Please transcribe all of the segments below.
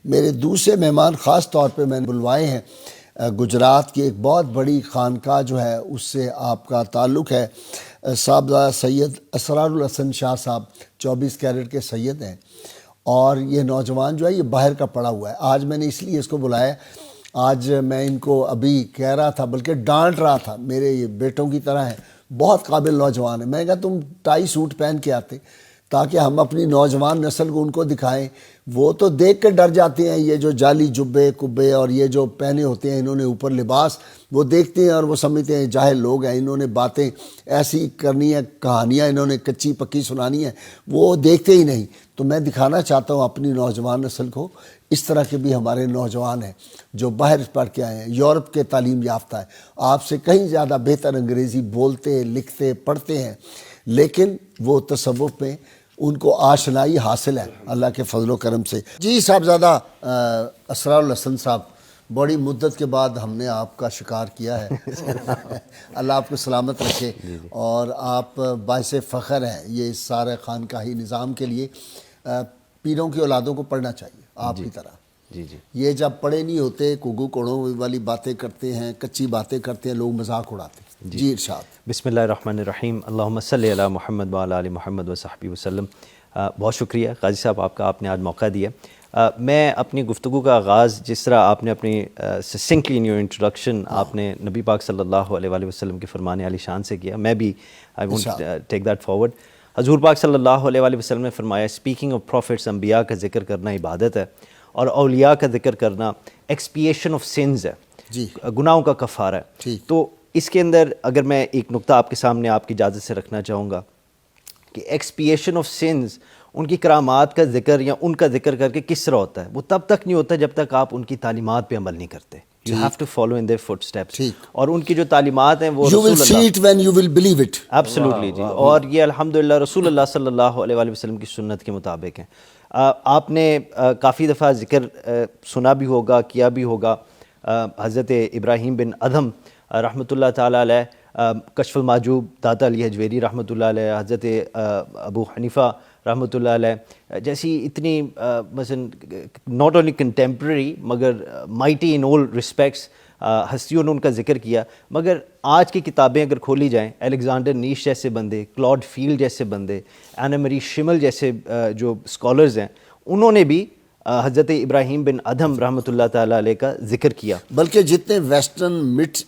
میرے دوسرے مہمان خاص طور پہ میں نے بلوائے ہیں گجرات کی ایک بہت بڑی خانقاہ جو ہے اس سے آپ کا تعلق ہے. صاحبزادہ سید اسرار الحسن شاہ صاحب 24 کیرٹ کے سید ہیں، اور یہ نوجوان جو ہے یہ باہر کا پڑا ہوا ہے. آج میں نے اس لیے اس کو بلایا، آج میں ان کو ابھی کہہ رہا تھا بلکہ ڈانٹ رہا تھا، میرے یہ بیٹوں کی طرح ہیں، بہت قابل نوجوان ہیں. میں نے کہا تم ٹائی سوٹ پہن کے آتے تاکہ ہم اپنی نوجوان نسل کو ان کو دکھائیں. وہ تو دیکھ کے ڈر جاتے ہیں، یہ جو جعلی جبے کبے اور یہ جو پہنے ہوتے ہیں انہوں نے اوپر لباس، وہ دیکھتے ہیں اور وہ سمجھتے ہیں جاہل لوگ ہیں، انہوں نے باتیں ایسی کرنی ہے، کہانیاں انہوں نے کچی پکی سنانی ہے، وہ دیکھتے ہی نہیں. تو میں دکھانا چاہتا ہوں اپنی نوجوان نسل کو اس طرح کے بھی ہمارے نوجوان ہیں جو باہر پڑھ کے آئے ہیں، یورپ کے تعلیم یافتہ ہیں، آپ سے کہیں زیادہ بہتر انگریزی بولتے لکھتے پڑھتے ہیں، لیکن وہ تصوف میں ان کو آشنائی حاصل ہے اللہ کے فضل و کرم سے. جی صاحبزادہ اسرار الحسن صاحب، بڑی مدت کے بعد ہم نے آپ کا شکار کیا ہے. اللہ آپ کو سلامت رکھے، اور آپ باعث فخر ہیں یہ سارے خانقاہی نظام کے لیے. پیروں کی اولادوں کو پڑھنا چاہیے آپ کی طرح. یہ جب پڑھے نہیں ہوتے کوگو کوڑوں والی باتیں کرتے ہیں، کچی باتیں کرتے ہیں، لوگ مذاق اڑاتے ہیں. جی ارشاد. بسم اللہ الرحمن الرحیم. اللہم صلی علی محمد وعلی آل محمد وصحبہ وسلم. بہت شکریہ قاضی صاحب آپ نے آج موقع دیا. میں اپنی گفتگو کا آغاز جس طرح آپ نے اپنی سسنکلی ان یور انٹروڈکشن آپ نے نبی پاک صلی اللہ علیہ وآلہ وسلم کے فرمان عالی شان سے کیا، میں بھی I want take that forward. حضور پاک صلی اللہ علیہ وآلہ وسلم نے فرمایا اسپیکنگ آف پروفٹس، انبیاء کا ذکر کرنا عبادت ہے، اور اولیاء کا ذکر کرنا ایکسپیشن آف سنز ہے، گناہوں کا کفارہ ہے. تو اس کے اندر اگر میں ایک نقطہ آپ کے سامنے آپ کی اجازت سے رکھنا چاہوں گا کہ ایکسپیشن آف سنز، ان کی کرامات کا ذکر یا ان کا ذکر کر کے کس طرح ہوتا ہے، وہ تب تک نہیں ہوتا جب تک آپ ان کی تعلیمات پہ عمل نہیں کرتے. You have to follow in their footsteps. اور ان کی جو تعلیمات ہیں وہ You will see it when you will believe it. Absolutely جی. اور یہ الحمدللہ رسول اللہ صلی اللہ علیہ وآلہ وسلم کی سنت کے مطابق ہیں. آپ نے کافی دفعہ ذکر سنا بھی ہوگا، کیا بھی ہوگا، حضرت ابراہیم بن ادھم رحمۃ اللہ تعالیٰ علیہ، کشف المحجوب داتا علی حجویری رحمۃ اللہ علیہ، حضرت ابو حنیفہ رحمۃ اللہ علیہ جیسی اتنی مثلاً ناٹ اونلی کنٹمپرری مگر مائٹی ان آل رسپیکٹس ہستیوں نے ان کا ذکر کیا. مگر آج کی کتابیں اگر کھولی جائیں، الیگزینڈر نیش جیسے بندے، کلاڈ فیلڈ جیسے بندے، اینا مری شمل جیسے جو اسکالرز ہیں، انہوں نے بھی حضرت ابراہیم بن ادھم رحمۃ اللہ تعالیٰ علیہ کا ذکر کیا. بلکہ جتنے ویسٹرن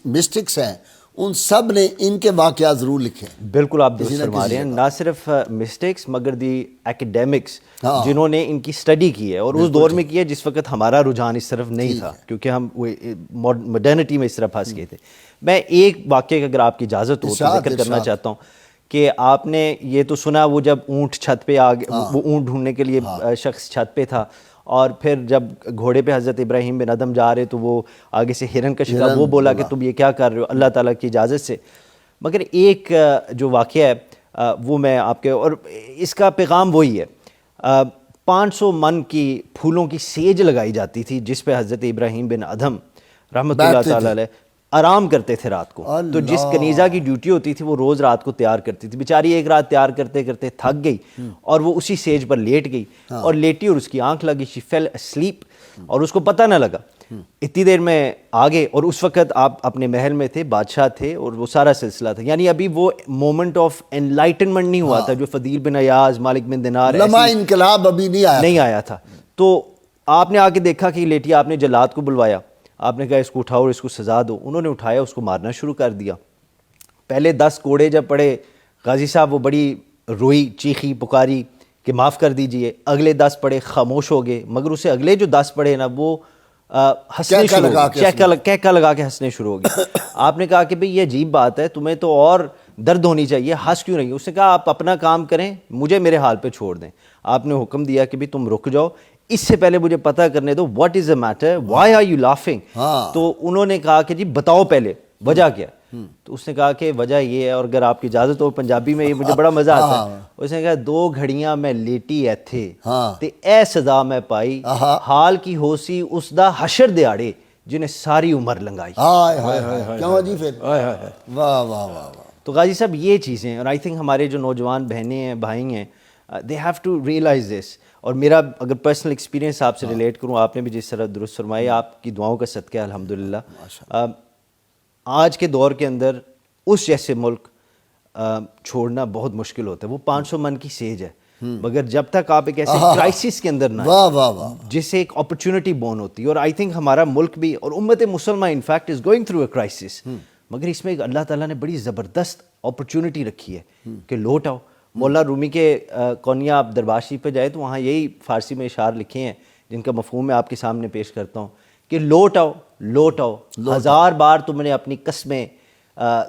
مسٹکس ہیں ان سب نے ان کے واقعات ضرور لکھے. بالکل آپ درست فرما رہے ہیں. نہ صرف مسٹکس مگر دی ایکیڈیمکس جنہوں نے ان کی اسٹڈی کی ہے، اور اس دور میں کی ہے جس وقت ہمارا رجحان اس طرف نہیں تھا، کیونکہ ہم ماڈرنٹی میں اس طرح پھنس گئے تھے. میں ایک واقعے کا اگر آپ کی اجازت ہو تو ذکر کرنا چاہتا ہوں کہ آپ نے یہ تو سنا وہ جب اونٹ چھت پہ وہ اونٹ ڈھونڈنے کے لیے شخص چھت پہ تھا، اور پھر جب گھوڑے پہ حضرت ابراہیم بن ادھم جا رہے تو وہ آگے سے ہرن کا شکار، وہ بولا کہ تم یہ کیا کر رہے ہو اللہ تعالیٰ کی اجازت سے. مگر ایک جو واقعہ ہے وہ میں آپ کے، اور اس کا پیغام وہی ہے. 500 من کی پھولوں کی سیج لگائی جاتی تھی جس پہ حضرت ابراہیم بن ادھم رحمۃ اللہ تعالیٰ علیہ آرام کرتے تھے رات کو. تو جس کنیزہ کی ڈیوٹی ہوتی تھی وہ روز رات کو تیار کرتی تھی. بیچاری ایک رات تیار کرتے کرتے تھک گئی اور وہ اسی سیج پر لیٹ گئی، اور لیٹی اور اس کی آنکھ لگی، she fell asleep، اور اس کو پتہ نہ لگا. اتنی دیر میں آگے، اور اس وقت آپ اپنے محل میں تھے، بادشاہ تھے، اور وہ سارا سلسلہ تھا. یعنی ابھی وہ مومنٹ آف انلائٹنمنٹ نہیں ہوا تھا جو فضیل بن ایاز، مالک بن دینار، لمحہ انقلاب ابھی نہیں آیا تھا. تو آپ نے آ کے دیکھا کہ لیٹی، آپ نے جلاد کو بلوایا، آپ نے کہا اس کو اٹھاؤ اور اس کو سزا دو. انہوں نے اٹھایا، اس کو مارنا شروع کر دیا. پہلے 10 کوڑے جب پڑے غازی صاحب وہ بڑی روئی، چیخی، پکاری کہ معاف کر دیجئے. اگلے 10 پڑے، خاموش ہو گئے. مگر اسے اگلے جو 10 پڑے نا وہ ہنسنے شروع ہو گئے، کہکا لگا کے ہنسنے شروع ہو گئے. آپ نے کہا کہ بھئی یہ عجیب بات ہے، تمہیں تو اور درد ہونی چاہیے، ہنس کیوں نہیں؟ اس نے کہا آپ اپنا کام کریں، مجھے میرے حال پہ چھوڑ دیں. آپ نے حکم دیا کہ بھئی تم رک جاؤ، اس سے پہلے مجھے پتہ کرنے دو what is the matter, why are you laughing. تو انہوں نے کہا کہ جی بتاؤ پہلے وجہ کیا. تو اس نے کہا کہ وجہ یہ ہے، اور اگر آپ کی اجازت ہو پنجابی میں یہ مجھے بڑا مزہ آتا ہے. اس نے کہا 2 گھڑیاں میں لیٹی ایتھے تے اے سزا میں پائی، حال کی ہو سی اس دا حشر دیاڑے جنہیں ساری عمر لنگائی. کیوں جی پھر واہ واہ واہ. تو غازی صاحب یہ چیزیں، اور آئی تھنک ہمارے جو نوجوان بہنیں ہیں، بھائی ہیں، they have to realize this. اور میرا اگر پرسنل ایکسپیرینس آپ سے ریلیٹ کروں, آپ نے بھی جس طرح درست فرمایا, آپ کی دعاؤں کا صدقہ ہے الحمدللہ. آج کے دور کے اندر اس جیسے ملک چھوڑنا بہت مشکل ہوتا ہے. وہ 500 من کی سیج ہے, مگر جب تک آپ ایک ایسے کرائسس کے اندر نہ جس سے ایک اپرچونٹی بورن ہوتی ہے, اور آئی تھنک ہمارا ملک بھی اور امت مسلمہ in fact is going through a crisis, مگر اس میں اللہ تعالیٰ نے بڑی زبردست اپرچونٹی رکھی ہے کہ لوٹ آؤ. مولا رومی کے کونیہ آپ دربار شریف پہ جائے تو وہاں یہی فارسی میں اشعار لکھے ہیں جن کا مفہوم میں آپ کے سامنے پیش کرتا ہوں کہ لوٹ آؤ لوٹ آؤ, 1000 بار تم نے اپنی قسمیں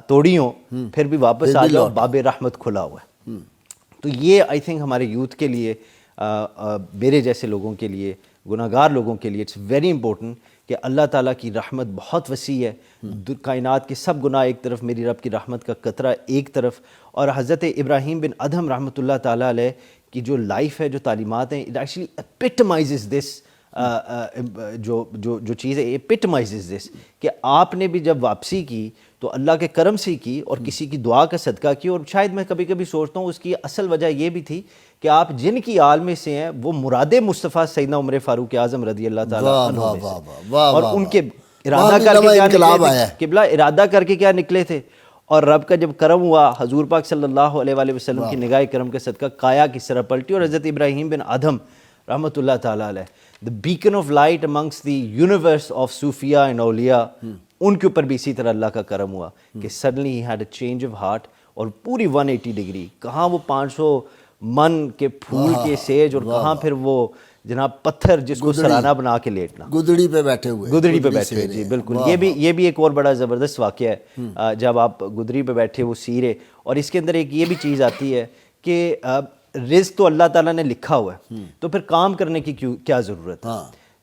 توڑی ہوں, پھر بھی واپس آ جاؤ, باب رحمت کھلا ہوا ہے. تو یہ آئی تھنک ہمارے یوتھ کے لیے, میرے جیسے لوگوں کے لیے, گناہ گار لوگوں کے لیے اٹس ویری امپورٹنٹ کہ اللہ تعالیٰ کی رحمت بہت وسیع ہے. کائنات کے سب گناہ ایک طرف, میری رب کی رحمت کا قطرہ ایک طرف. اور حضرت ابراہیم بن ادھم رحمۃ اللہ تعالیٰ علیہ کی جو لائف ہے, جو تعلیمات ہیں, اٹ ایکچولی ایپیٹمائزز دس, جو چیز ہے ایپیٹمائزز دس کہ آپ نے بھی جب واپسی کی تو اللہ کے کرم سے کی اور کسی کی دعا کا صدقہ کی. اور شاید میں کبھی کبھی سوچتا ہوں اس کی اصل وجہ یہ بھی تھی کہ آپ جن کی آل میں سے ہیں وہ مراد مصطفیٰ سیدنا عمر فاروق اعظم رضی اللہ تعالیٰ عنہ میں سے, اور ان کے ارادہ کر کے کیا نکلے تھے, قبلہ ارادہ کر کے کیا نکلے تھے, اور رب کا جب کرم ہوا حضور پاک صلی اللہ علیہ وآلہ وسلم کی نگاہ کرم کے صدقہ کایا کس طرح پلٹی, اور حضرت ابراہیم بن ادھم رحمۃ اللہ تعالیٰ علیہ, the beacon of light amongst the universe of Sofia and اولیاء, ان کے اوپر بھی اسی طرح اللہ کا کرم ہوا کہ suddenly he had a change of heart, اور پوری 180 ڈگری, کہاں وہ 500 من کے پھول کے سیج, اور کہاں پھر وہ جناب پتھر جس کو سرانہ بنا کے لیٹنا, گدڑی پہ بیٹھے ہوئے. جی بالکل, یہ بھی ایک اور بڑا زبردست واقعہ ہے جب آپ گدڑی پہ بیٹھے وہ سیرے. اور اس کے اندر ایک یہ بھی چیز آتی ہے کہ رزق تو اللہ تعالیٰ نے لکھا ہوا ہے, تو پھر کام کرنے کی کیا ضرورت ہے.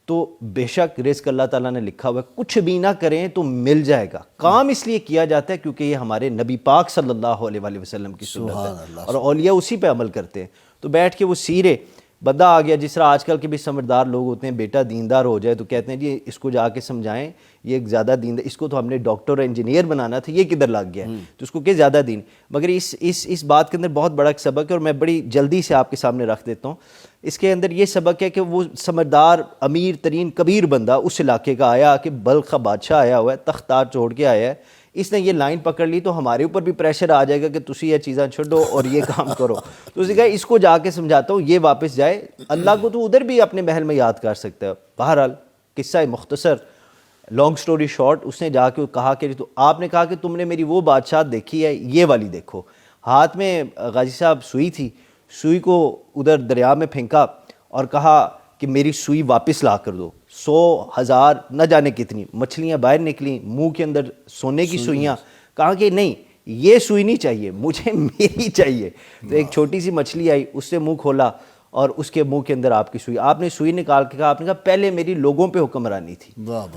تو بے شک رزق اللہ تعالیٰ نے لکھا ہوا ہے, کچھ بھی نہ کریں تو مل جائے گا. کام اس لیے کیا جاتا ہے کیونکہ یہ ہمارے نبی پاک صلی اللہ علیہ وآلہ وسلم کی سنت ہے, اور اولیاء اسی پہ عمل کرتے ہیں. تو بیٹھ کے وہ سیرے, بندہ آ گیا جس طرح آج کل کے بھی سمجھدار لوگ ہوتے ہیں, بیٹا دیندار ہو جائے تو کہتے ہیں جی اس کو جا کے سمجھائیں, یہ ایک زیادہ دیندار, اس کو تو ہم نے ڈاکٹر اور انجینئر بنانا تھا, یہ کدھر لگ گیا, تو اس کو کہ زیادہ دین. مگر اس بات کے اندر بہت بڑا سبق ہے, اور میں بڑی جلدی سے آپ کے سامنے رکھ دیتا ہوں. اس کے اندر یہ سبق ہے کہ وہ سمجھدار امیر ترین کبیر بندہ اس علاقے کا آیا کہ بلخ کا بادشاہ آیا ہوا ہے, تخت تاج چھوڑ کے آیا ہے, اس نے یہ لائن پکڑ لی تو ہمارے اوپر بھی پریشر آ جائے گا کہ تسی یہ چیزاں چھوڑو اور یہ کام کرو. تو اس نے کہا اس کو جا کے سمجھاتا ہوں, یہ واپس جائے, اللہ کو تو ادھر بھی اپنے محل میں یاد کر سکتا ہے. بہرحال قصہ مختصر, لانگ سٹوری شارٹ, اس نے جا کے کہا کہ تو آپ نے کہا کہ تم نے میری وہ بادشاہ دیکھی ہے, یہ والی دیکھو. ہاتھ میں غازی صاحب سوئی تھی, سوئی کو ادھر دریا میں پھینکا اور کہا کہ میری سوئی واپس لا کر دو. 100,000 نہ جانے کتنی مچھلیاں باہر نکلیں, منہ کے اندر سونے کی سوئیاں. کہا کہ نہیں یہ سوئی نہیں چاہیے مجھے, میری چاہیے. تو ایک چھوٹی سی مچھلی آئی, اس سے منہ کھولا اور اس کے منہ کے اندر آپ کی سوئی. آپ نے سوئی نکال کے کہا, آپ نے کہا پہلے میری لوگوں پہ حکمرانی تھی,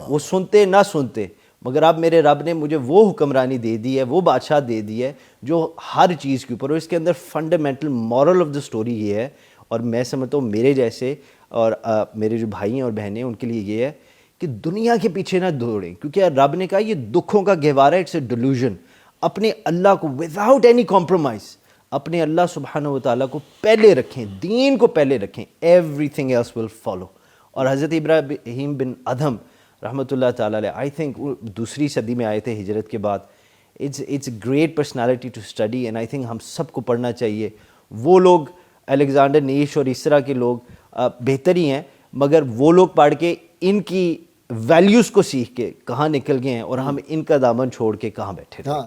وہ سنتے نہ سنتے, مگر اب میرے رب نے مجھے وہ حکمرانی دے دی ہے, وہ بادشاہ دے دی ہے جو ہر چیز کے اوپر. اور اس کے اندر fundamental moral of the story یہ ہے, اور میں سمجھتا ہوں میرے جیسے اور میرے جو بھائی ہیں اور بہنیں ان کے لیے یہ ہے کہ دنیا کے پیچھے نہ دوڑیں, کیونکہ رب نے کہا یہ دکھوں کا گہوارہ, اٹس اے ڈیلوژن. اپنے اللہ کو وداؤٹ اینی کمپرومائز, اپنے اللہ سبحانہ و تعالیٰ کو پہلے رکھیں, دین کو پہلے رکھیں, everything else will follow. اور حضرت ابراہیم بن ادھم رحمۃ اللہ تعالیٰ علیہ, آئی تھنک 2 صدی میں آئے تھے ہجرت کے بعد. It's a great personality to study, and I think ہم سب کو پڑھنا چاہیے. وہ لوگ الیگزینڈر نیش اور اس طرح کے لوگ بہتر ہی ہیں, مگر وہ لوگ پڑھ کے ان کی ویلیوز کو سیکھ کے کہاں نکل گئے ہیں, اور ہم ان کا دامن چھوڑ کے کہاں بیٹھے تھے.